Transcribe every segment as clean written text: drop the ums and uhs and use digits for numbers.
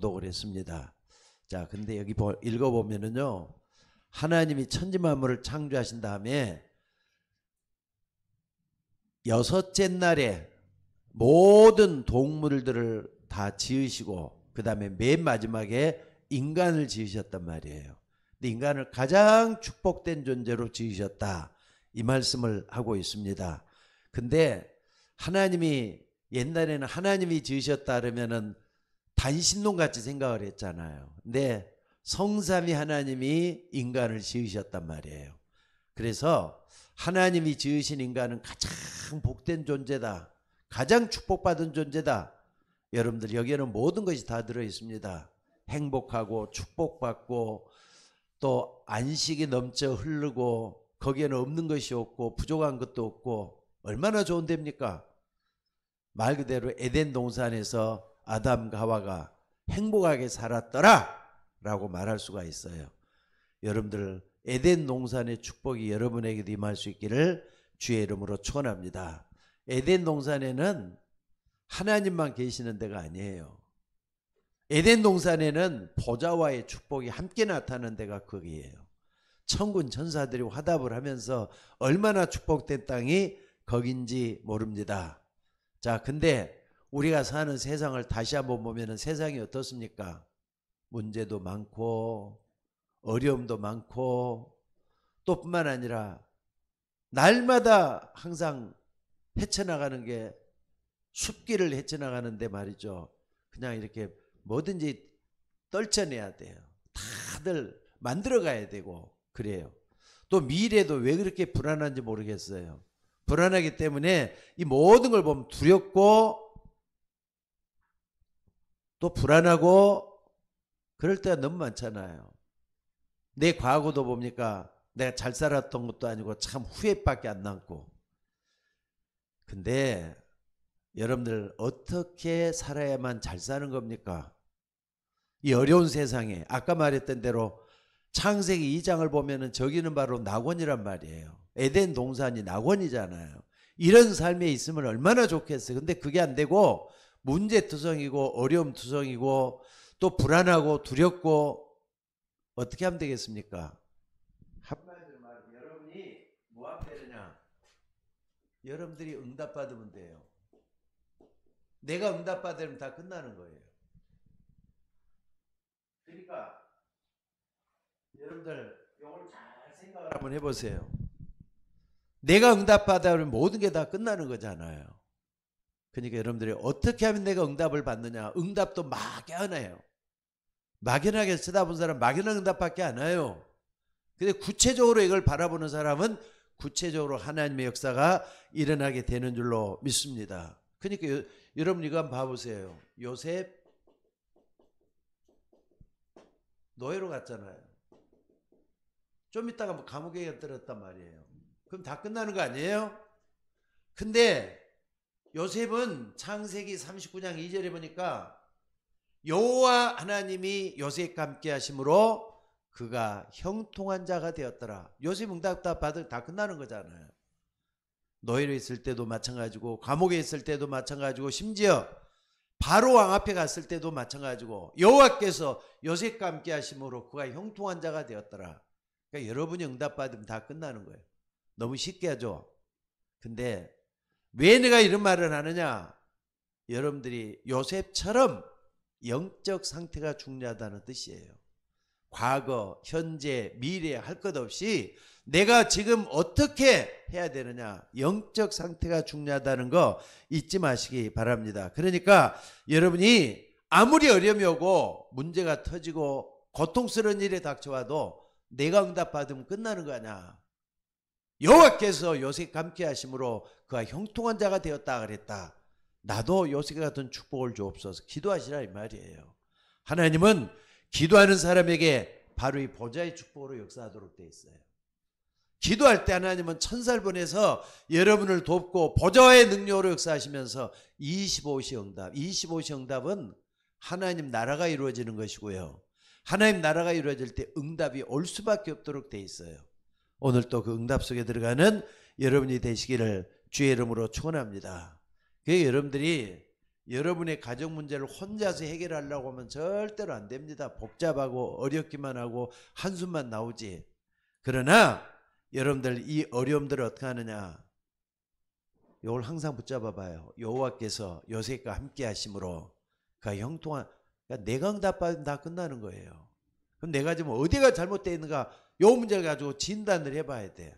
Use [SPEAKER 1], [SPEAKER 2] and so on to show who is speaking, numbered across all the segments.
[SPEAKER 1] 봉독을 했습니다. 자, 근데 여기 읽어보면은요, 하나님이 천지만물을 창조하신 다음에 여섯째 날에 모든 동물들을 다 지으시고 그 다음에 맨 마지막에 인간을 지으셨단 말이에요. 근데 인간을 가장 축복된 존재로 지으셨다, 이 말씀을 하고 있습니다. 근데 하나님이 옛날에는 하나님이 지으셨다 그러면은 단신론같이 생각을 했잖아요. 근데 성삼위 하나님이 인간을 지으셨단 말이에요. 그래서 하나님이 지으신 인간은 가장 복된 존재다, 가장 축복받은 존재다. 여러분들 여기에는 모든 것이 다 들어있습니다. 행복하고 축복받고 또 안식이 넘쳐 흐르고 거기에는 없는 것이 없고 부족한 것도 없고 얼마나 좋은 데입니까? 말 그대로 에덴 동산에서 아담과 하와가 행복하게 살았더라 라고 말할 수가 있어요. 여러분들 에덴 동산의 축복이 여러분에게도 임할 수 있기를 주의 이름으로 축원합니다. 에덴 동산에는 하나님만 계시는 데가 아니에요. 에덴 동산에는 보좌와의 축복이 함께 나타나는 데가 거기에요. 천군 천사들이 화답을 하면서 얼마나 축복된 땅이 거긴지 모릅니다. 자, 근데 우리가 사는 세상을 다시 한번 보면 세상이 어떻습니까? 문제도 많고 어려움도 많고 또 뿐만 아니라 날마다 항상 헤쳐나가는 게 숲길을 헤쳐나가는데 말이죠. 그냥 이렇게 뭐든지 떨쳐내야 돼요. 다들 만들어가야 되고 그래요. 또 미래도 왜 그렇게 불안한지 모르겠어요. 불안하기 때문에 이 모든 걸 보면 두렵고 또 불안하고 그럴 때가 너무 많잖아요. 내 과거도 봅니까? 내가 잘 살았던 것도 아니고 참 후회밖에 안 남고. 근데 여러분들 어떻게 살아야만 잘 사는 겁니까? 이 어려운 세상에 아까 말했던 대로 창세기 2장을 보면은 저기는 바로 낙원이란 말이에요. 에덴 동산이 낙원이잖아요. 이런 삶에 있으면 얼마나 좋겠어요. 근데 그게 안 되고 문제투성이고 어려움투성이고 또 불안하고 두렵고 어떻게 하면 되겠습니까? 한마디로 말하면 여러분이 뭐 하면 되느냐? 여러분들이 응답받으면 돼요. 내가 응답받으면 다 끝나는 거예요. 그러니까 여러분들 이걸 잘 생각을 한번 해보세요. 내가 응답받으면 모든 게 다 끝나는 거잖아요. 그러니까 여러분들이 어떻게 하면 내가 응답을 받느냐? 응답도 막연해요. 막연하게 쳐다본 사람 막연한 응답밖에 안 와요. 근데 구체적으로 이걸 바라보는 사람은 구체적으로 하나님의 역사가 일어나게 되는 줄로 믿습니다. 그러니까 여러분 이거 한번 봐보세요. 요셉 노예로 갔잖아요. 좀 있다가 뭐 감옥에 들었단 말이에요. 그럼 다 끝나는 거 아니에요? 근데 요셉은 창세기 39장 2절에 보니까 여호와 하나님이 요셉과 함께 하심으로 그가 형통한 자가 되었더라. 요셉 응답 받을 다 끝나는 거잖아요. 노예로 있을 때도 마찬가지고 감옥에 있을 때도 마찬가지고 심지어 바로 왕 앞에 갔을 때도 마찬가지고 여호와께서 요셉과 함께 하심으로 그가 형통한 자가 되었더라. 그러니까 여러분이 응답 받으면 다 끝나는 거예요. 너무 쉽게 하죠. 근데 왜 내가 이런 말을 하느냐? 여러분들이 요셉처럼 영적 상태가 중요하다는 뜻이에요. 과거, 현재, 미래 할 것 없이 내가 지금 어떻게 해야 되느냐, 영적 상태가 중요하다는 거 잊지 마시기 바랍니다. 그러니까 여러분이 아무리 어려움이 오고 문제가 터지고 고통스러운 일에 닥쳐와도 내가 응답받으면 끝나는 거 아니야. 여호와께서 요셉과 함께 하심으로 그가 형통한 자가 되었다 그랬다. 나도 요셉과 같은 축복을 주옵소서. 기도하시라 이 말이에요. 하나님은 기도하는 사람에게 바로 이 보좌의 축복으로 역사하도록 되어 있어요. 기도할 때 하나님은 천사를 보내서 여러분을 돕고 보좌의 능력으로 역사하시면서 25시 응답. 25시 응답은 하나님 나라가 이루어지는 것이고요. 하나님 나라가 이루어질 때 응답이 올 수밖에 없도록 되어 있어요. 오늘 또 그 응답 속에 들어가는 여러분이 되시기를 주의 이름으로 축원합니다. 그래서 여러분들이 여러분의 가정 문제를 혼자서 해결하려고 하면 절대로 안 됩니다. 복잡하고 어렵기만 하고 한숨만 나오지. 그러나 여러분들 이 어려움들을 어떻게 하느냐, 이걸 항상 붙잡아 봐요. 여호와께서 요셉과 함께 하심으로 그 형통한, 그러니까 내가 응답받으면 다 끝나는 거예요. 그럼 내가 지금 어디가 잘못되어 있는가, 요 문제 가지고 진단을 해봐야 돼.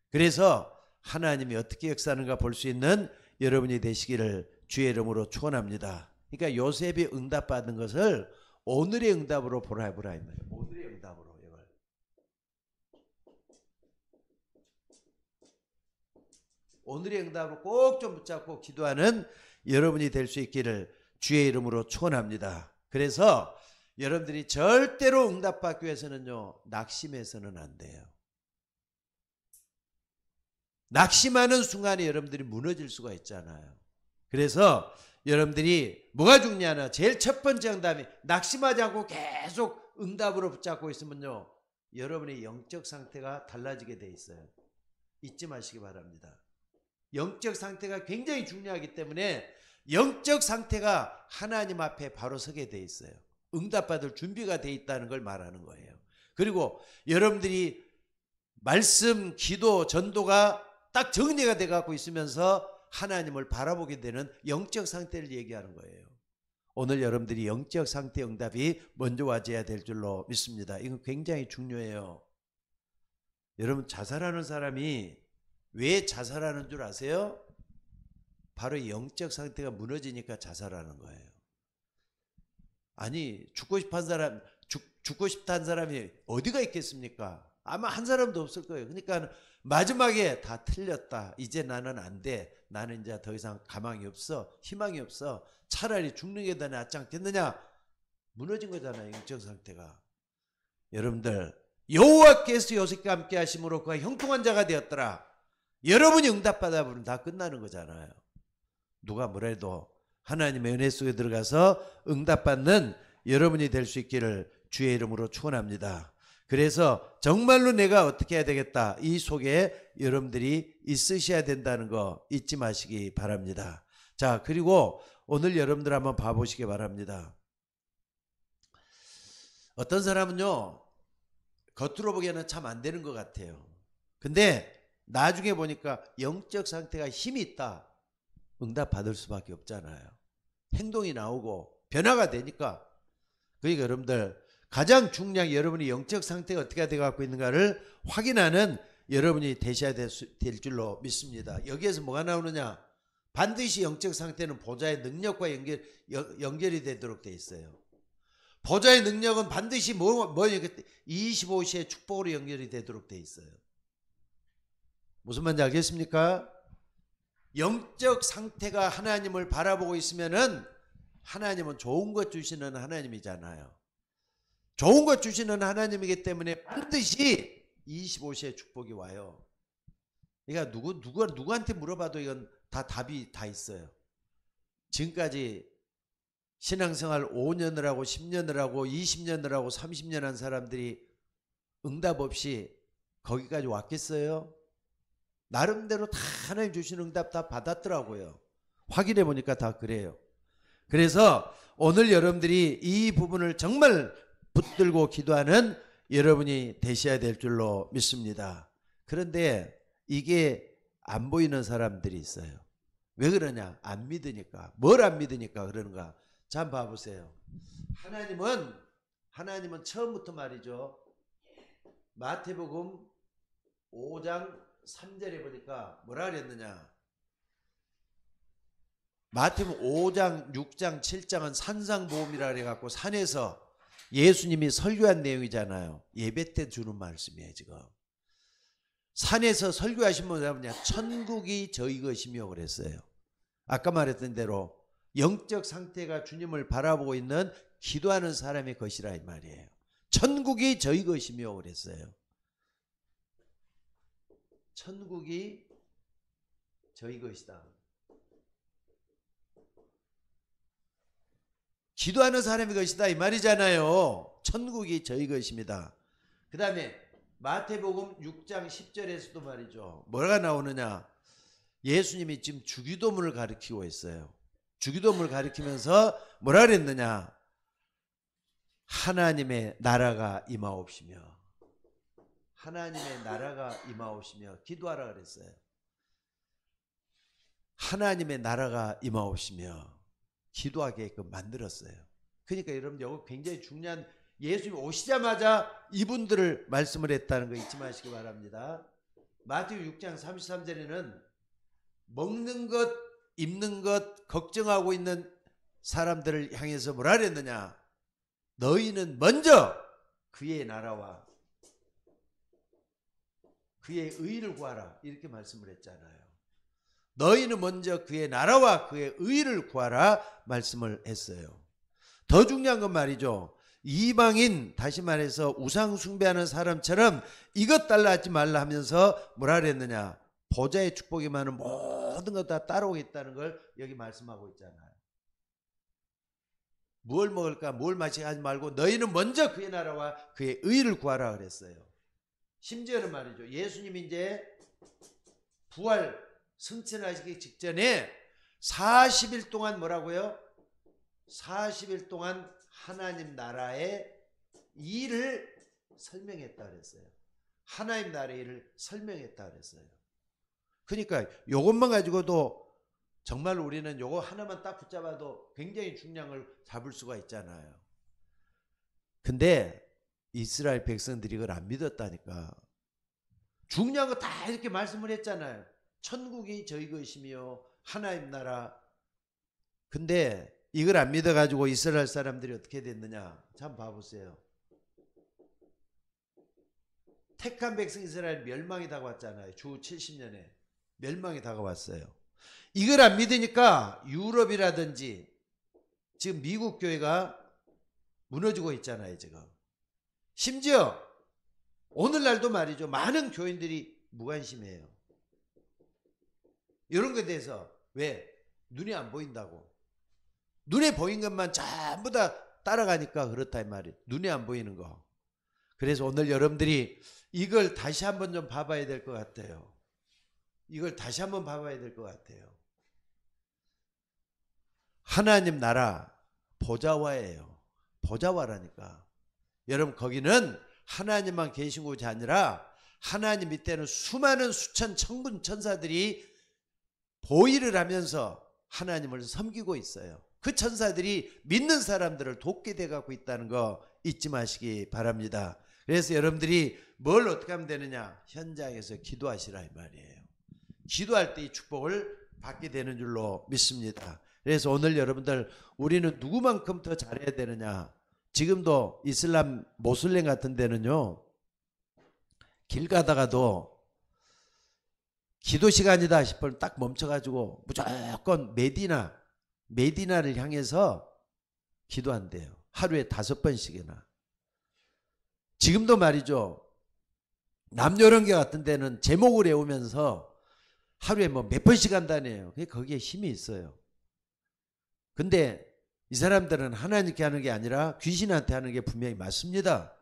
[SPEAKER 1] 그래서 하나님이 어떻게 역사하는가 볼 수 있는 여러분이 되시기를 주의 이름으로 축원합니다. 그러니까 요셉이 응답받은 것을 오늘의 응답으로 보라 이 말이에요. 오늘의 응답으로. 이걸 오늘의 응답으로 꼭 좀 붙잡고 기도하는 여러분이 될 수 있기를 주의 이름으로 축원합니다. 그래서 여러분들이 절대로 응답받기 위해서는요, 낙심해서는 안 돼요. 낙심하는 순간에 여러분들이 무너질 수가 있잖아요. 그래서 여러분들이 뭐가 중요하나, 제일 첫 번째 응답이 낙심하지 않고 계속 응답으로 붙잡고 있으면요, 여러분의 영적 상태가 달라지게 돼 있어요. 잊지 마시기 바랍니다. 영적 상태가 굉장히 중요하기 때문에 영적 상태가 하나님 앞에 바로 서게 돼 있어요. 응답받을 준비가 돼 있다는 걸 말하는 거예요. 그리고 여러분들이 말씀, 기도, 전도가 딱 정리가 돼 갖고 있으면서 하나님을 바라보게 되는 영적 상태를 얘기하는 거예요. 오늘 여러분들이 영적 상태 응답이 먼저 와줘야 될 줄로 믿습니다. 이건 굉장히 중요해요. 여러분, 자살하는 사람이 왜 자살하는 줄 아세요? 바로 영적 상태가 무너지니까 자살하는 거예요. 아니, 죽고 싶다는 사람이 어디가 있겠습니까? 아마 한 사람도 없을 거예요. 그러니까 마지막에 다 틀렸다. 이제 나는 안 돼. 나는 이제 더 이상 가망이 없어. 희망이 없어. 차라리 죽는 게 더 낫지 않겠느냐. 무너진 거잖아요, 영적 상태가. 여러분들, 여호와께서 요셉과 함께 하심으로 그가 형통한 자가 되었더라. 여러분이 응답받아 보면 다 끝나는 거잖아요. 누가 뭐래도 하나님의 은혜 속에 들어가서 응답받는 여러분이 될 수 있기를 주의 이름으로 축원합니다. 그래서 정말로 내가 어떻게 해야 되겠다, 이 속에 여러분들이 있으셔야 된다는 거 잊지 마시기 바랍니다. 자, 그리고 오늘 여러분들 한번 봐보시기 바랍니다. 어떤 사람은요, 겉으로 보기에는 참 안 되는 것 같아요. 근데 나중에 보니까 영적 상태가 힘이 있다. 응답 받을 수밖에 없잖아요. 행동이 나오고 변화가 되니까. 그러니까 여러분들, 가장 중요한 여러분이 영적 상태가 어떻게 되어 갖고 있는가를 확인하는 여러분이 되셔야 될 줄로 믿습니다. 여기에서 뭐가 나오느냐? 반드시 영적 상태는 보좌의 능력과 연결이 되도록 되어 있어요. 보좌의 능력은 반드시 25시의 축복으로 연결이 되도록 되어 있어요. 무슨 말인지 알겠습니까? 영적 상태가 하나님을 바라보고 있으면은 하나님은 좋은 것 주시는 하나님이잖아요. 좋은 것 주시는 하나님이기 때문에 반드시 25시의 축복이 와요. 그러니까 누구한테 물어봐도 이건 다 답이 다 있어요. 지금까지 신앙생활 5년을 하고 10년을 하고 20년을 하고 30년 한 사람들이 응답 없이 거기까지 왔겠어요? 나름대로 다 하나님 주시는 응답 다 받았더라고요. 확인해 보니까 다 그래요. 그래서 오늘 여러분들이 이 부분을 정말 붙들고 기도하는 여러분이 되셔야 될 줄로 믿습니다. 그런데 이게 안 보이는 사람들이 있어요. 왜 그러냐? 안 믿으니까. 뭘 안 믿으니까 그러는가? 자, 한번 봐보세요. 하나님은 처음부터 말이죠. 마태복음 5장 3절에 보니까 뭐라 그랬느냐? 마태복음 5장, 6장, 7장은 산상보험이라 그래갖고 산에서 예수님이 설교한 내용이잖아요. 예배 때 주는 말씀이에요, 지금. 산에서 설교하신 분은 뭐냐? 천국이 저희 것이며 그랬어요. 아까 말했던 대로 영적 상태가 주님을 바라보고 있는 기도하는 사람의 것이라 이 말이에요. 천국이 저희 것이며 그랬어요. 천국이 저희 것이다. 기도하는 사람의 것이다 이 말이잖아요. 천국이 저희 것입니다. 그 다음에 마태복음 6장 10절에서도 말이죠. 뭐가 나오느냐? 예수님이 지금 주기도문을 가르치고 있어요. 주기도문을 가리키면서 뭐라 그랬느냐? 하나님의 나라가 임하옵시며, 하나님의 나라가 임하옵시며 기도하라 그랬어요. 하나님의 나라가 임하옵시며 기도하게끔 만들었어요. 그러니까 여러분 이거 굉장히 중요한, 예수님 오시자마자 이분들을 말씀을 했다는 거 잊지 마시기 바랍니다. 마태복음 6장 33절에는 먹는 것, 입는 것 걱정하고 있는 사람들을 향해서 뭐라 그랬느냐? 너희는 먼저 그의 나라와 그의 의를 구하라, 이렇게 말씀을 했잖아요. 너희는 먼저 그의 나라와 그의 의를 구하라 말씀을 했어요. 더 중요한 건 말이죠, 이방인, 다시 말해서 우상 숭배하는 사람처럼 이것 달라 하지 말라 하면서 뭐라 그랬느냐? 보좌의 축복이 많은 모든 것 다 따라오겠다는 걸 여기 말씀하고 있잖아요. 뭘 먹을까 뭘 마실까 하지 말고 너희는 먼저 그의 나라와 그의 의를 구하라 그랬어요. 심지어는 말이죠, 예수님이 이제 부활 승천하시기 직전에 40일 동안 뭐라고요? 40일 동안 하나님 나라의 일을 설명했다 그랬어요. 하나님 나라의 일을 설명했다 그랬어요. 그러니까 이것만 가지고도 정말 우리는 요거 하나만 딱 붙잡아도 굉장히 중요한 걸 잡을 수가 있잖아요. 근데 이스라엘 백성들이 이걸 안 믿었다니까. 중요한 거 다 이렇게 말씀을 했잖아요. 천국이 저희 것이며 하나님 나라. 근데 이걸 안 믿어가지고 이스라엘 사람들이 어떻게 됐느냐? 참 봐보세요. 택한 백성 이스라엘 멸망이 다가왔잖아요. 주 70년에 멸망이 다가왔어요. 이걸 안 믿으니까 유럽이라든지 지금 미국 교회가 무너지고 있잖아요. 지금 심지어 오늘날도 말이죠, 많은 교인들이 무관심해요. 이런 것에 대해서. 왜? 눈이 안 보인다고. 눈에 보인 것만 전부 다 따라가니까 그렇다 이 말이에요. 눈에 안 보이는 거. 그래서 오늘 여러분들이 이걸 다시 한번 좀 봐봐야 될 것 같아요. 이걸 다시 한번 봐봐야 될 것 같아요. 하나님 나라 보좌와예요. 보좌와라니까. 여러분 거기는 하나님만 계신 곳이 아니라 하나님 밑에는 수많은 수천 천군 천사들이 보위를 하면서 하나님을 섬기고 있어요. 그 천사들이 믿는 사람들을 돕게 돼 갖고 있다는 거 잊지 마시기 바랍니다. 그래서 여러분들이 뭘 어떻게 하면 되느냐? 현장에서 기도하시라 이 말이에요. 기도할 때 이 축복을 받게 되는 줄로 믿습니다. 그래서 오늘 여러분들 우리는 누구만큼 더 잘해야 되느냐? 지금도 이슬람 모슬렘 같은 데는요, 길 가다가도 기도 시간이다 싶으면 딱 멈춰가지고 무조건 메디나를 향해서 기도한대요. 하루에 5번씩이나. 지금도 말이죠, 남요런교 같은 데는 제목을 외우면서 하루에 뭐 몇 번씩 한다네요. 거기에 힘이 있어요. 근데 이 사람들은 하나님께 하는 게 아니라 귀신한테 하는 게 분명히 맞습니다.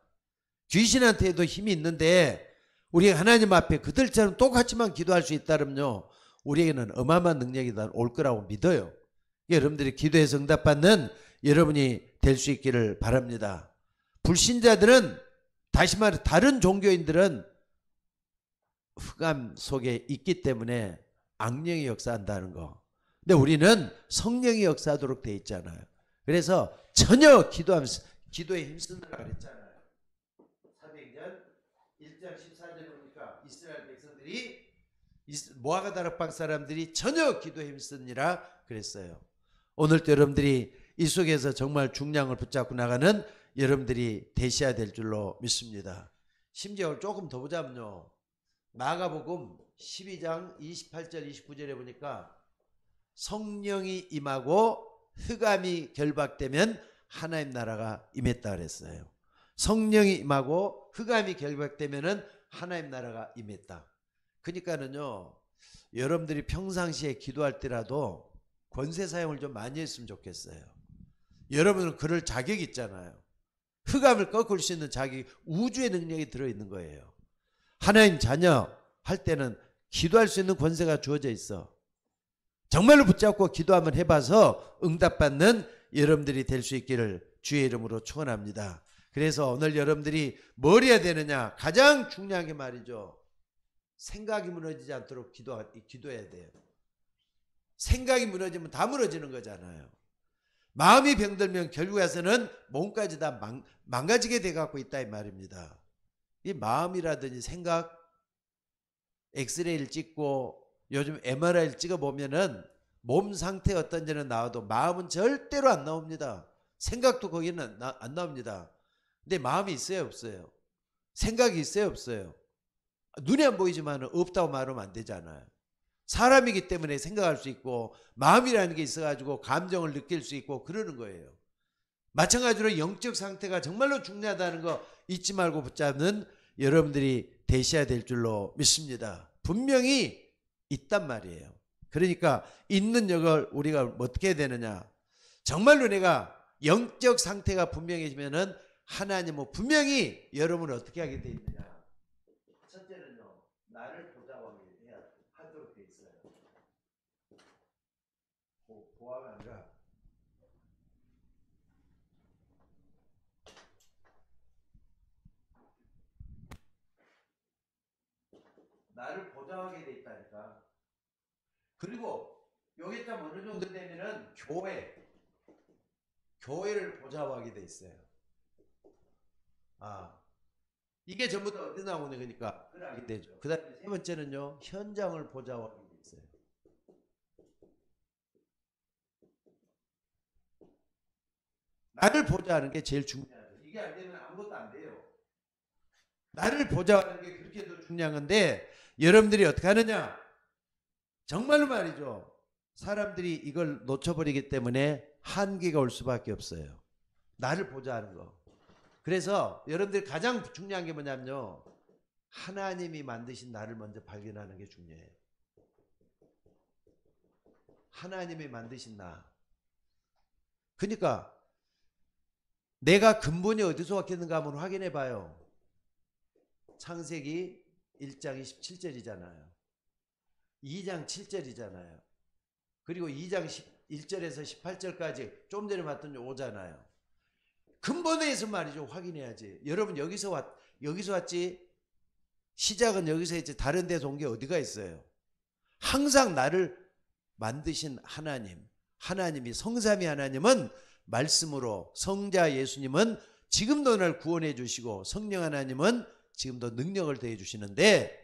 [SPEAKER 1] 귀신한테도 힘이 있는데 우리가 하나님 앞에 그들처럼 똑같이만 기도할 수 있다면요, 우리에게는 어마어마한 능력이 올 거라고 믿어요. 여러분들이 기도해서 응답받는 여러분이 될 수 있기를 바랍니다. 불신자들은, 다시 말해 다른 종교인들은 흑암 속에 있기 때문에 악령이 역사한다는 거. 근데 우리는 성령이 역사하도록 돼 있잖아요. 그래서 전혀 기도하면서 기도에 힘쓰느라 그랬잖아요. 사도행전 1장 14절에 보니까 이스라엘 백성들이, 모아가다락방 사람들이 전혀 기도에 힘쓰느라 그랬어요. 오늘도 여러분들이 이 속에서 정말 중량을 붙잡고 나가는 여러분들이 되셔야 될 줄로 믿습니다. 심지어 조금 더 보자면요, 마가복음 12장 28절 29절에 보니까 성령이 임하고 흑암이 결박되면 하나님 나라가 임했다 그랬어요. 성령이 임하고 흑암이 결박되면은 하나님 나라가 임했다. 그러니까는요, 여러분들이 평상시에 기도할 때라도 권세 사용을 좀 많이 했으면 좋겠어요. 여러분은 그럴 자격이 있잖아요. 흑암을 꺾을 수 있는 자격이, 우주의 능력이 들어있는 거예요. 하나님 자녀 할 때는 기도할 수 있는 권세가 주어져 있어. 정말로 붙잡고 기도 한번 해봐서 응답받는 여러분들이 될 수 있기를 주의 이름으로 축원합니다. 그래서 오늘 여러분들이 뭘 해야 되느냐? 가장 중요한 게 말이죠. 생각이 무너지지 않도록 기도해야 돼요. 생각이 무너지면 다 무너지는 거잖아요. 마음이 병들면 결국에서는 몸까지 다 망가지게 돼갖고 있다 이 말입니다. 이 마음이라든지 생각, 엑스레이를 찍고 요즘 MRI를 찍어보면은 몸 상태 어떤지는 나와도 마음은 절대로 안 나옵니다. 생각도 거기는 안 나옵니다. 근데 마음이 있어요 없어요? 생각이 있어요 없어요? 눈에 안 보이지만 없다고 말하면 안 되잖아요. 사람이기 때문에 생각할 수 있고 마음이라는 게 있어가지고 감정을 느낄 수 있고 그러는 거예요. 마찬가지로 영적 상태가 정말로 중요하다는 거 잊지 말고 붙잡는 여러분들이 되셔야 될 줄로 믿습니다. 분명히 있단 말이에요. 그러니까 있는 역을 우리가 어떻게 해야 되느냐? 정말로 내가 영적 상태가 분명해지면은 하나님은 분명히 여러분을 어떻게 하게 돼 있느냐? 첫째는요, 나를 보좌하게 하도록 돼 있어요. 보아가 아니라 나를 보좌하게 돼 있다니까. 그리고 여기 좀 어느 정도 되면은 교회를 보좌하게 돼 있어요. 이게 전부 다 어디 나오는 거니까 그러게 되죠. 그 다음에 세 번째는요, 현장을 보좌하게 돼 있어요. 나를 보좌하는 게 제일 중요하죠. 이게 안 되면 아무것도 안 돼요. 나를 보좌하는 게 그렇게 더 중요한 건데 여러분들이 어떻게 하느냐? 정말로 말이죠. 사람들이 이걸 놓쳐버리기 때문에 한계가 올 수밖에 없어요. 나를 보좌하는 거. 그래서 여러분들이 가장 중요한 게 뭐냐면요. 하나님이 만드신 나를 먼저 발견하는 게 중요해요. 하나님이 만드신 나. 그러니까 내가 근본이 어디서 왔겠는가 한번 확인해 봐요. 창세기 1장 27절이잖아요. 2장 7절이잖아요. 그리고 2장 1절에서 18절까지 좀 전에 봤던 게 오잖아요. 근본에서 말이죠. 확인해야지. 여러분 여기서 왔지? 시작은 여기서 했지. 다른 데서 온 게 어디가 있어요? 항상 나를 만드신 하나님이 성삼위 하나님은 말씀으로 성자 예수님은 지금도 날 구원해 주시고 성령 하나님은 지금도 능력을 더해 주시는데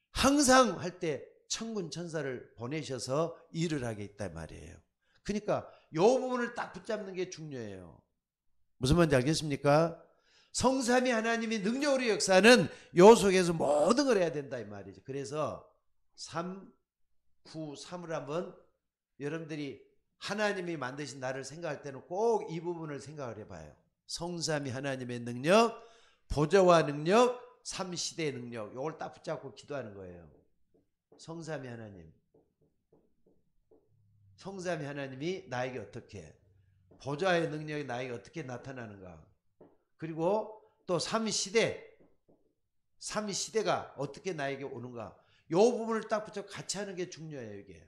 [SPEAKER 1] 항상 할 때 천군 천사를 보내셔서 일을 하게 있단 말이에요. 그러니까 이 부분을 딱 붙잡는 게 중요해요. 무슨 말인지 알겠습니까? 성삼위 하나님이 능력으로 역사하는 요 속에서 모든 걸 해야 된다 이 말이죠. 그래서 3을 한번 여러분들이 하나님이 만드신 나를 생각할 때는 꼭 이 부분을 생각을 해봐요. 성삼위 하나님의 능력, 보좌와 능력, 삼시대의 능력, 이걸 딱 붙잡고 기도하는 거예요. 성삼위 하나님, 성삼위 하나님이 나에게 어떻게, 보좌의 능력이 나에게 어떻게 나타나는가, 그리고 또 삼시대가 어떻게 나에게 오는가, 이 부분을 딱 붙잡고 같이 하는 게 중요해요. 이게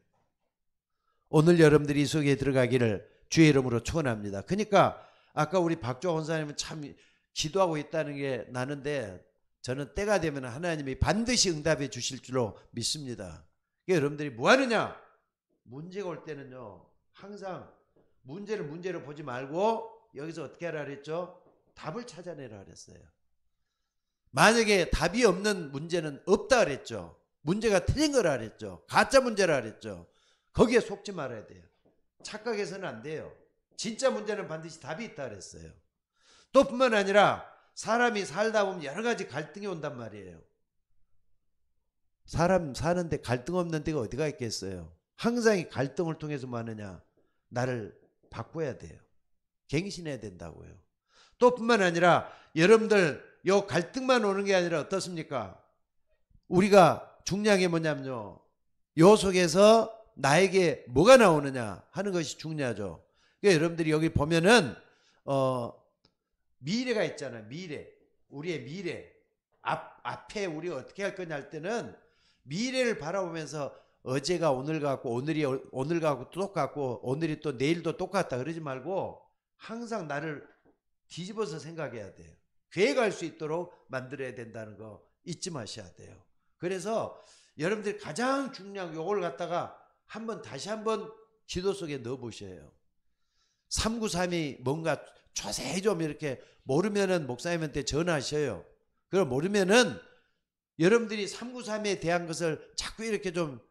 [SPEAKER 1] 오늘 여러분들이 이 속에 들어가기를 주의 이름으로 축원합니다. 그러니까 아까 우리 박조 원사님은 참 기도하고 있다는 게 나는데 저는 때가 되면 하나님이 반드시 응답해 주실 줄로 믿습니다. 그러니까 여러분들이 뭐 하느냐? 문제가 올 때는요, 항상 문제를 보지 말고 여기서 어떻게 하라 그랬죠? 답을 찾아내라 그랬어요. 만약에 답이 없는 문제는 없다 그랬죠. 문제가 틀린 거라 그랬죠. 가짜 문제라 그랬죠. 거기에 속지 말아야 돼요. 착각해서는 안 돼요. 진짜 문제는 반드시 답이 있다 그랬어요. 또 뿐만 아니라 사람이 살다 보면 여러 가지 갈등이 온단 말이에요. 사람 사는데 갈등 없는 데가 어디가 있겠어요. 항상 이 갈등을 통해서 뭐 하느냐? 나를 바꿔야 돼요. 갱신해야 된다고요. 또 뿐만 아니라 여러분들 요 갈등만 오는 게 아니라 어떻습니까? 우리가 중요한 게 뭐냐면요, 요 속에서 나에게 뭐가 나오느냐 하는 것이 중요하죠. 그러니까 여러분들이 여기 보면은 미래가 있잖아요. 우리의 미래 앞에 우리가 어떻게 할 거냐 할 때는 미래를 바라보면서 어제가 오늘 같고 오늘이 오늘 같고 똑같고 오늘이 또 내일도 똑같다 그러지 말고 항상 나를 뒤집어서 생각해야 돼요. 계획할 수 있도록 만들어야 된다는 거 잊지 마셔야 돼요. 그래서 여러분들이 가장 중요한 요걸 갖다가 다시 한번 기도 속에 넣어 보셔요. 393이 뭔가 자세히 좀 이렇게 모르면은 목사님한테 전화하셔요. 그걸 모르면은 여러분들이 393에 대한 것을 자꾸 이렇게 좀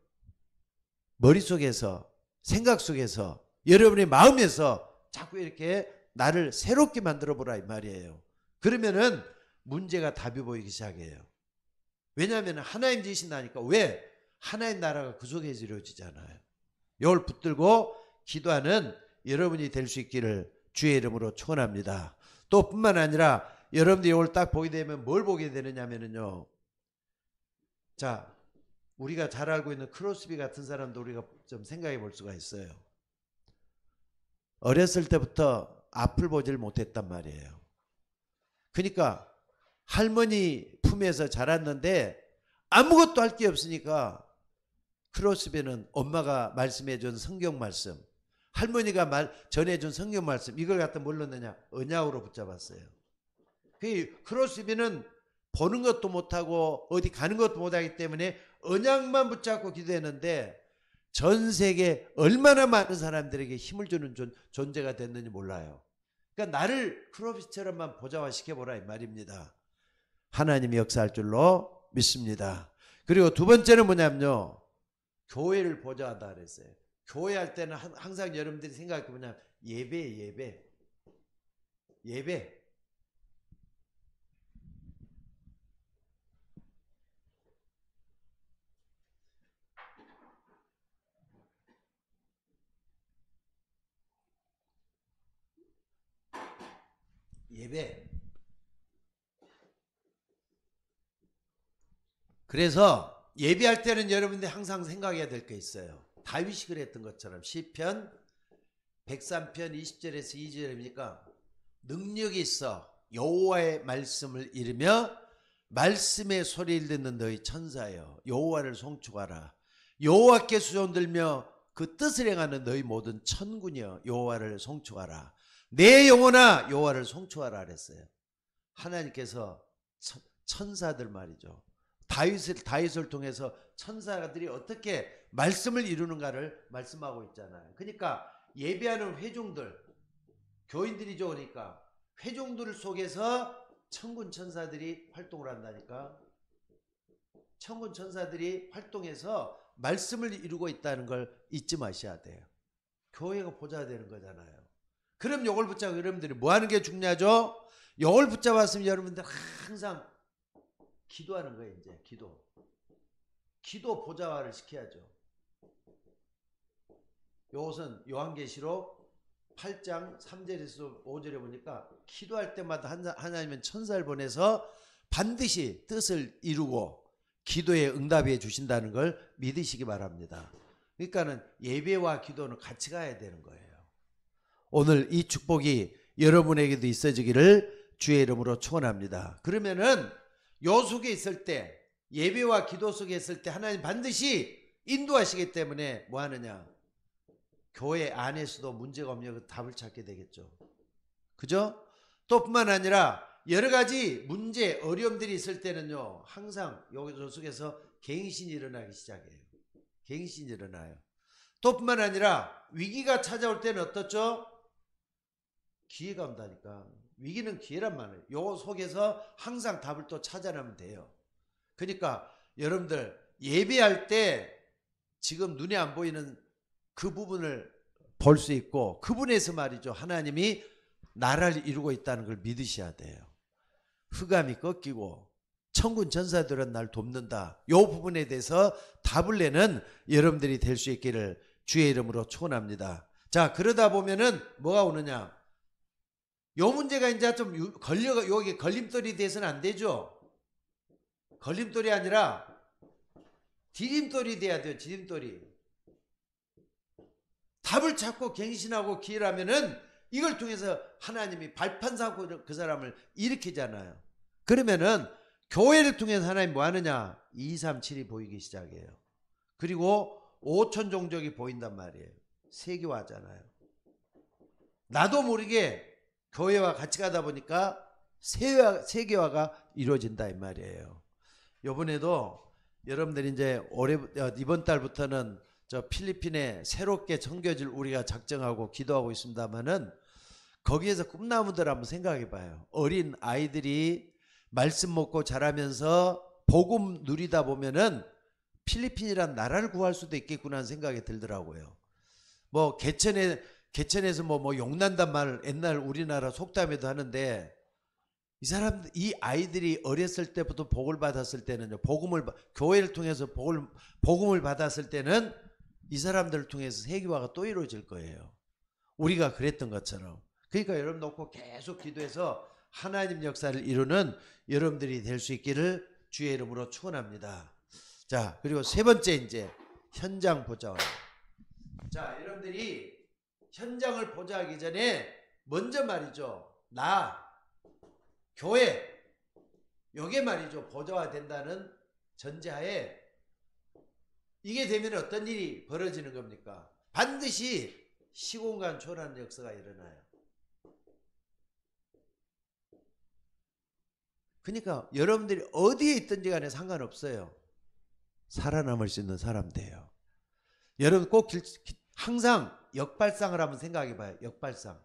[SPEAKER 1] 머릿속에서 생각 속에서 여러분의 마음에서 자꾸 이렇게 나를 새롭게 만들어 보라 이 말이에요. 그러면은 문제가 답이 보이기 시작해요. 왜냐하면 하나님 지신다니까. 왜? 하나님 나라가 그 속에 이루어지잖아요. 이걸 붙들고 기도하는 여러분이 될 수 있기를 주의 이름으로 축원합니다. 또 뿐만 아니라 여러분들이 이걸 딱 보게 되면 뭘 보게 되느냐면요. 자, 우리가 잘 알고 있는 크로스비 같은 사람도 우리가 좀 생각해 볼 수가 있어요. 어렸을 때부터 앞을 보질 못했단 말이에요. 그러니까 할머니 품에서 자랐는데 아무것도 할 게 없으니까 크로스비는 엄마가 말씀해 준 성경 말씀, 할머니가 전해준 성경 말씀 이걸 갖다 뭘 넣느냐? 언약으로 붙잡았어요. 크로스비는 보는 것도 못하고 어디 가는 것도 못하기 때문에 언약만 붙잡고 기도했는데 전 세계 얼마나 많은 사람들에게 힘을 주는 존재가 됐는지 몰라요. 그러니까 나를 크로스비처럼만 보좌화시켜보라 이 말입니다. 하나님이 역사할 줄로 믿습니다. 그리고 두 번째는 뭐냐면요. 교회를 보좌하다 그랬어요. 교회 할 때는 항상 여러분들이 생각할 게 뭐냐면 예배. 그래서 예배할 때는 여러분들이 항상 생각해야 될 게 있어요. 다윗이 그랬던 것처럼 시편 103편 20절에서 2절입니까? 능력이 있어 여호와의 말씀을 잃으며 말씀의 소리를 듣는 너희 천사여 여호와를 송축하라. 여호와께 수종 들며 그 뜻을 행하는 너희 모든 천군이여 여호와를 송축하라. 내 영혼아 여호와를 송축하라 그랬어요. 하나님께서 천사들 말이죠. 다윗을 통해서 천사들이 어떻게 말씀을 이루는가를 말씀하고 있잖아요. 그러니까 예배하는 회중들, 교인들이죠. 그러니까 회중들 속에서 천군 천사들이 활동을 한다니까. 천군 천사들이 활동해서 말씀을 이루고 있다는 걸 잊지 마셔야 돼요. 교회가 보좌야 되는 거잖아요. 그럼 요걸 붙잡고 여러분들이 뭐 하는 게 중요하죠? 요걸 붙잡았으면 여러분들 항상 기도하는 거예요. 이제 기도 보좌화를 시켜야죠. 요것은 요한계시록 8장 3절에서 5절에 보니까 기도할 때마다 하나님은 천사를 보내서 반드시 뜻을 이루고 기도에 응답해 주신다는 걸 믿으시기 바랍니다. 그러니까는 예배와 기도는 같이 가야 되는 거예요. 오늘 이 축복이 여러분에게도 있어지기를 주의 이름으로 축원합니다. 그러면은 요 속에 있을 때 예배와 기도 속에 있을 때 하나님 반드시 인도하시기 때문에 뭐 하느냐? 교회 안에서도 문제가 없냐고 답을 찾게 되겠죠. 그죠? 또 뿐만 아니라 여러 가지 문제, 어려움들이 있을 때는요. 항상 요 속에서 갱신이 일어나기 시작해요. 갱신이 일어나요. 또 뿐만 아니라 위기가 찾아올 때는 어떻죠? 기회가 온다니까. 위기는 기회란 말이에요. 요 속에서 항상 답을 또 찾아내면 돼요. 그러니까 여러분들 예배할 때 지금 눈에 안 보이는 그 부분을 볼 수 있고 그분에서 말이죠. 하나님이 나라를 이루고 있다는 걸 믿으셔야 돼요. 흑암이 꺾이고 천군 천사들은 날 돕는다. 이 부분에 대해서 답을 내는 여러분들이 될 수 있기를 주의 이름으로 축원합니다. 자, 그러다 보면은 뭐가 오느냐? 요 문제가 이제 좀 여기 걸림돌이 돼서는 안 되죠. 걸림돌이 아니라 디딤돌이 돼야 돼요. 디딤돌이. 답을 찾고 갱신하고 기회라면은 이걸 통해서 하나님이 발판 삼고 그 사람을 일으키잖아요. 그러면은 교회를 통해서 하나님 뭐 하느냐? 2, 3, 7이 보이기 시작해요. 그리고 5천 종족이 보인단 말이에요. 세계화잖아요. 나도 모르게 교회와 같이 가다 보니까 세계화가 이루어진다 이 말이에요. 이번에도 여러분들이 이제 이번 달부터는 저 필리핀에 새롭게 청교지를 우리가 작정하고 기도하고 있습니다만은 거기에서 꿈나무들 한번 생각해 봐요. 어린 아이들이 말씀 먹고 자라면서 복음 누리다 보면은 필리핀이란 나라를 구할 수도 있겠구나 하는 생각이 들더라고요. 뭐 개천에서 뭐 용난단 말 옛날 우리나라 속담에도 하는데 이 아이들이 어렸을 때부터 복을 받았을 때는요, 교회를 통해서 복음을 받았을 때는 이 사람들을 통해서 세계화가 또 이루어질 거예요. 우리가 그랬던 것처럼. 그러니까 여러분 놓고 계속 기도해서 하나님 역사를 이루는 여러분들이 될 수 있기를 주의 이름으로 축원합니다. 자, 그리고 세 번째 이제 현장 보좌. 자, 여러분들이 현장을 보좌하기 전에 먼저 말이죠. 교회 요게 말이죠. 보좌화 된다는 전제하에 이게 되면 어떤 일이 벌어지는 겁니까? 반드시 시공간 초월하는 역사가 일어나요. 그러니까 여러분들이 어디에 있든지 간에 상관없어요. 살아남을 수 있는 사람 돼요. 여러분 꼭 항상 역발상을 한번 생각해 봐요. 역발상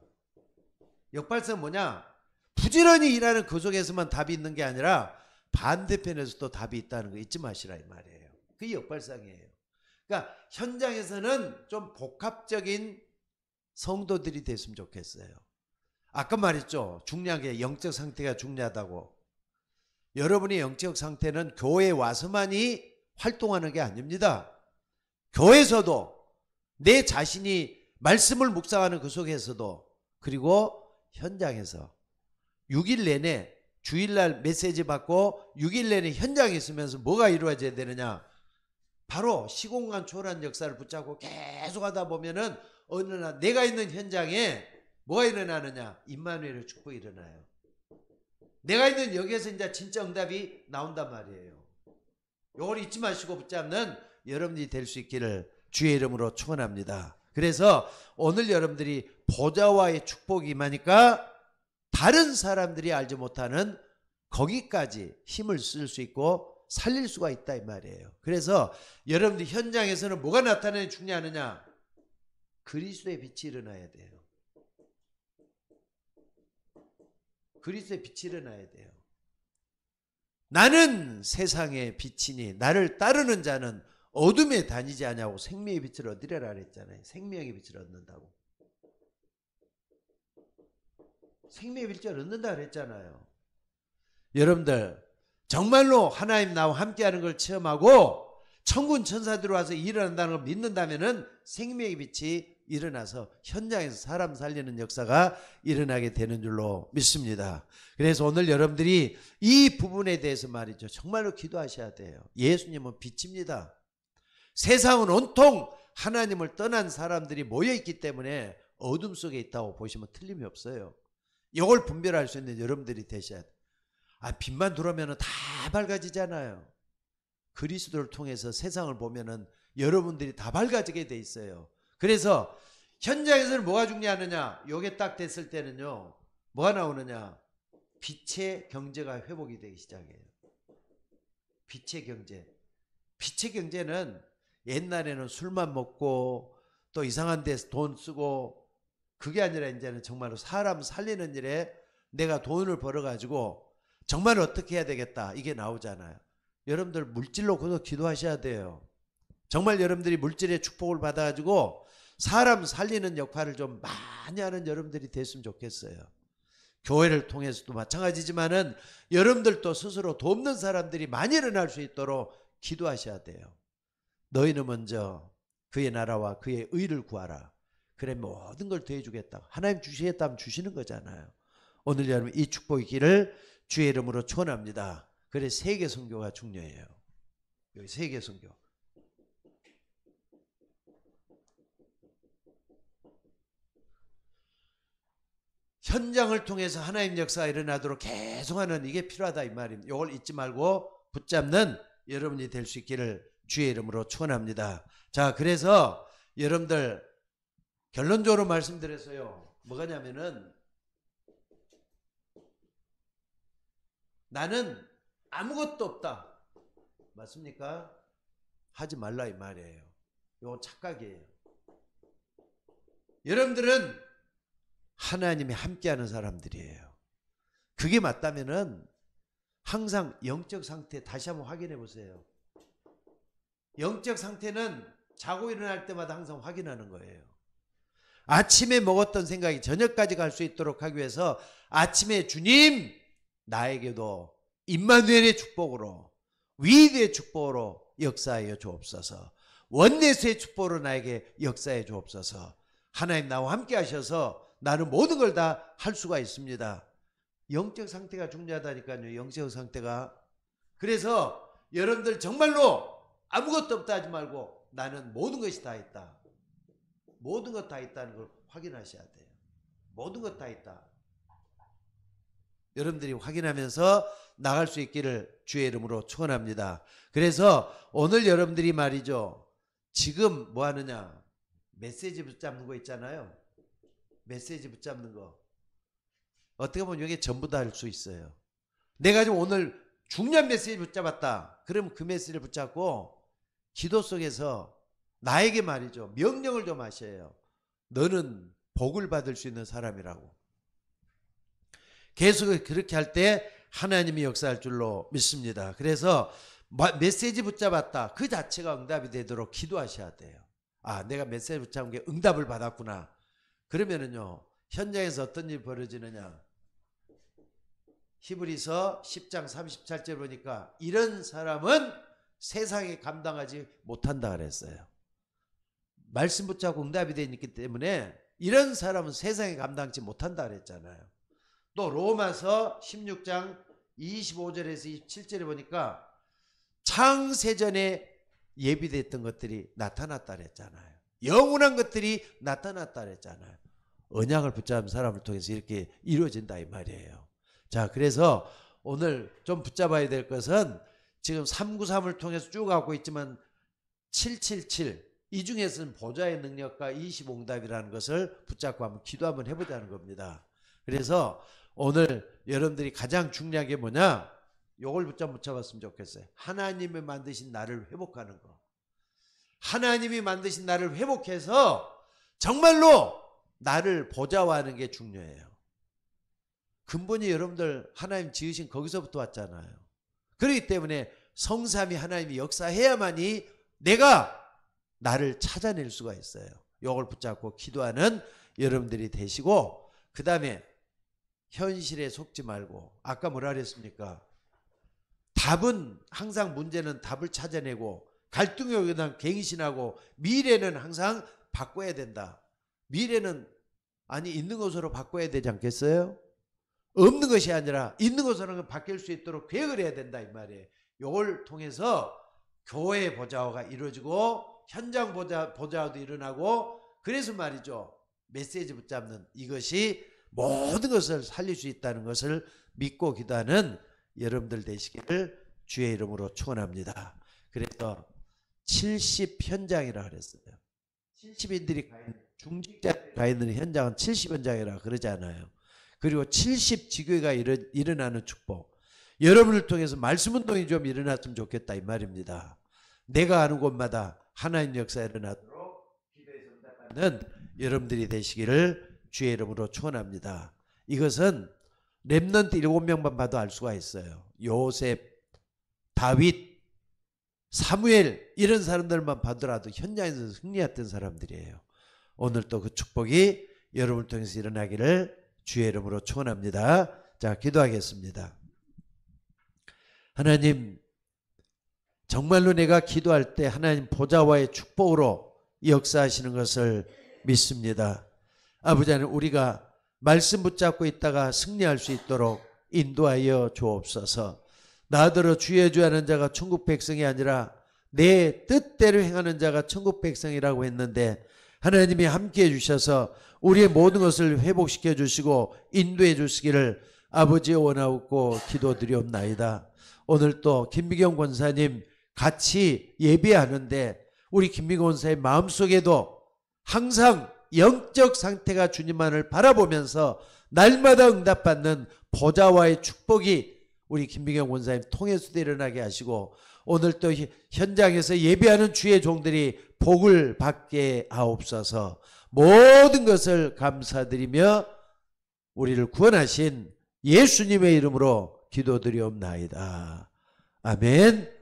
[SPEAKER 1] 뭐냐? 부지런히 일하는 그 속에서만 답이 있는 게 아니라 반대편에서도 답이 있다는 거 잊지 마시라 이 말이에요. 그게 역발상이에요. 그러니까 현장에서는 좀 복합적인 성도들이 됐으면 좋겠어요. 아까 말했죠. 중요한 게 영적 상태가 중요하다고. 여러분의 영적 상태는 교회에 와서만이 활동하는 게 아닙니다. 교회에서도 내 자신이 말씀을 묵상하는 그 속에서도 그리고 현장에서 6일 내내 주일날 메시지 받고 6일 내내 현장에 있으면서 뭐가 이루어져야 되느냐? 바로 시공간 초월한 역사를 붙잡고 계속 하다 보면은 어느 날 내가 있는 현장에 뭐가 일어나느냐? 임마누엘의 축복이 일어나요. 내가 있는 여기에서 이제 진짜 응답이 나온단 말이에요. 이걸 잊지 마시고 붙잡는 여러분들이 될 수 있기를 주의 이름으로 축원합니다. 그래서 오늘 여러분들이 보좌와의 축복이 임하니까 다른 사람들이 알지 못하는 거기까지 힘을 쓸 수 있고 살릴 수가 있다 이 말이에요. 그래서 여러분들 현장에서는 뭐가 나타나는 중요하느냐? 그리스도의 빛이 일어나야 돼요. 그리스도의 빛이 일어나야 돼요. 나는 세상의 빛이니 나를 따르는 자는 어둠에 다니지 않냐고 생명의 빛을 얻으려라 그랬잖아요. 생명의 빛을 얻는다고. 생명의 빛을 얻는다 그랬잖아요. 여러분들 정말로 하나님 나와 함께하는 걸 체험하고 천군 천사들 와서 일어난다는 걸 믿는다면은 생명의 빛이 일어나서 현장에서 사람 살리는 역사가 일어나게 되는 줄로 믿습니다. 그래서 오늘 여러분들이 이 부분에 대해서 말이죠. 정말로 기도하셔야 돼요. 예수님은 빛입니다. 세상은 온통 하나님을 떠난 사람들이 모여있기 때문에 어둠 속에 있다고 보시면 틀림이 없어요. 이걸 분별할 수 있는 여러분들이 되셔야 돼요. 빛만 들어오면 다 밝아지잖아요. 그리스도를 통해서 세상을 보면은 여러분들이 다 밝아지게 돼 있어요. 그래서 현장에서는 뭐가 중요하느냐? 요게 딱 됐을 때는요. 뭐가 나오느냐? 빛의 경제가 회복이 되기 시작해요. 빛의 경제. 빛의 경제는 옛날에는 술만 먹고 또 이상한 데서 돈 쓰고 그게 아니라 이제는 정말로 사람 살리는 일에 내가 돈을 벌어가지고 정말 어떻게 해야 되겠다 이게 나오잖아요. 여러분들 물질로 그거 기도하셔야 돼요. 정말 여러분들이 물질의 축복을 받아가지고 사람 살리는 역할을 좀 많이 하는 여러분들이 됐으면 좋겠어요. 교회를 통해서도 마찬가지지만은 여러분들도 스스로 돕는 사람들이 많이 일어날 수 있도록 기도하셔야 돼요. 너희는 먼저 그의 나라와 그의 의를 구하라. 그래 모든 걸 더해주겠다. 하나님 주시겠다면 주시는 거잖아요. 오늘 여러분 이 축복의 길을 주의 이름으로 축원합니다. 그래 세계 선교가 중요해요. 여기 세계 선교. 현장을 통해서 하나님 역사가 일어나도록 계속하는 이게 필요하다 이 말입니다. 이걸 잊지 말고 붙잡는 여러분이 될 수 있기를 주의 이름으로 축원합니다. 자, 그래서 여러분들 결론적으로 말씀드려서요. 뭐가냐면은 나는 아무것도 없다. 맞습니까? 하지 말라 이 말이에요. 이건 착각이에요. 여러분들은 하나님이 함께하는 사람들이에요. 그게 맞다면은 항상 영적 상태 다시 한번 확인해 보세요. 영적 상태는 자고 일어날 때마다 항상 확인하는 거예요. 아침에 먹었던 생각이 저녁까지 갈 수 있도록 하기 위해서 아침에 주님 나에게도 임마누엘의 축복으로 위대의 축복으로 역사하여 주옵소서. 원내수의 축복으로 나에게 역사해 주옵소서. 하나님 나와 함께 하셔서 나는 모든 걸 다 할 수가 있습니다. 영적 상태가 중요하다니까요. 영적 상태가. 그래서 여러분들 정말로 아무것도 없다 하지 말고 나는 모든 것이 다 있다. 모든 것 다 있다는 걸 확인하셔야 돼요. 모든 것 다 있다. 여러분들이 확인하면서 나갈 수 있기를 주의 이름으로 축원합니다. 그래서 오늘 여러분들이 말이죠. 지금 뭐 하느냐? 메시지 붙잡는 거 있잖아요. 메시지 붙잡는 거. 어떻게 보면 이게 전부 다 할 수 있어요. 내가 지금 오늘 중요한 메시지 붙잡았다. 그러면 그 메시지를 붙잡고 기도 속에서 나에게 말이죠. 명령을 좀 하셔요. 너는 복을 받을 수 있는 사람이라고. 계속 그렇게 할 때 하나님이 역사할 줄로 믿습니다. 그래서 메시지 붙잡았다. 그 자체가 응답이 되도록 기도하셔야 돼요. 아, 내가 메시지 붙잡은 게 응답을 받았구나. 그러면은요, 현장에서 어떤 일이 벌어지느냐. 히브리서 10장 37절 보니까 이런 사람은 세상에 감당하지 못한다 그랬어요. 말씀 붙잡고 응답이 되기 때문에 이런 사람은 세상에 감당치 못한다 그랬잖아요. 또 로마서 16장 25절에서 27절에 보니까 창세전에 예비됐던 것들이 나타났다 그랬잖아요. 영원한 것들이 나타났다 그랬잖아요. 언약을 붙잡은 사람을 통해서 이렇게 이루어진다 이 말이에요. 자, 그래서 오늘 좀 붙잡아야 될 것은 지금 393을 통해서 쭉 가고 있지만 777 이 중에서는 보좌의 능력과 25응답이라는 것을 붙잡고 한번 기도 한번 해보자는 겁니다. 그래서 오늘 여러분들이 가장 중요한 게 뭐냐? 요걸 붙잡았으면 좋겠어요. 하나님이 만드신 나를 회복하는 거. 하나님이 만드신 나를 회복해서 정말로 나를 보좌화하는 게 중요해요. 근본이 여러분들 하나님 지으신 거기서부터 왔잖아요. 그렇기 때문에 성삼위 하나님이 역사해야만이 내가 나를 찾아낼 수가 있어요. 요걸 붙잡고 기도하는 여러분들이 되시고, 그 다음에 현실에 속지 말고, 아까 뭐라 그랬습니까? 답은 항상 문제는 답을 찾아내고, 갈등이 오면 갱신하고, 미래는 항상 바꿔야 된다. 미래는 아니 있는 것으로 바꿔야 되지 않겠어요? 없는 것이 아니라 있는 것으로 바뀔 수 있도록 계획을 해야 된다 이 말이에요. 이걸 통해서 교회의 보좌가 이루어지고 현장 보좌도 일어나고, 그래서 말이죠. 메시지 붙잡는 이것이 모든 것을 살릴 수 있다는 것을 믿고 기도하는 여러분들 되시기를 주의 이름으로 축원합니다. 그래서 70현장이라 그랬어요. 70인들이 중직자들이 가 있는 현장은 70현장이라 그러잖아요. 그리고 70지교회가 일어나는 축복. 여러분을 통해서 말씀운동이 좀 일어났으면 좋겠다 이 말입니다. 내가 아는 곳마다 하나님 역사 일어나도록 기도해서 응답받는 여러분들이 되시기를 주의 이름으로 축원합니다. 이것은 렘넌트 7명만 봐도 알 수가 있어요. 요셉, 다윗, 사무엘 이런 사람들만 봐더라도 현장에서 승리했던 사람들이에요. 오늘 또 그 축복이 여러분을 통해서 일어나기를 주의 이름으로 축원합니다. 자, 기도하겠습니다. 하나님, 정말로 내가 기도할 때 하나님 보좌와의 축복으로 역사하시는 것을 믿습니다. 아버지 하나님, 우리가 말씀 붙잡고 있다가 승리할 수 있도록 인도하여 주옵소서. 나더러 주의 주하는 자가 천국 백성이 아니라 내 뜻대로 행하는 자가 천국 백성이라고 했는데, 하나님이 함께해 주셔서 우리의 모든 것을 회복시켜 주시고 인도해 주시기를 아버지 원하옵고 기도드리옵나이다. 오늘 또 김미경 권사님 같이 예배하는데 우리 김민경 원사의 마음속에도 항상 영적 상태가 주님만을 바라보면서 날마다 응답받는 보좌와의 축복이 우리 김민경 원사님 통해서도 일어나게 하시고, 오늘 또 현장에서 예배하는 주의 종들이 복을 받게 하옵소서. 모든 것을 감사드리며 우리를 구원하신 예수님의 이름으로 기도드리옵나이다. 아멘.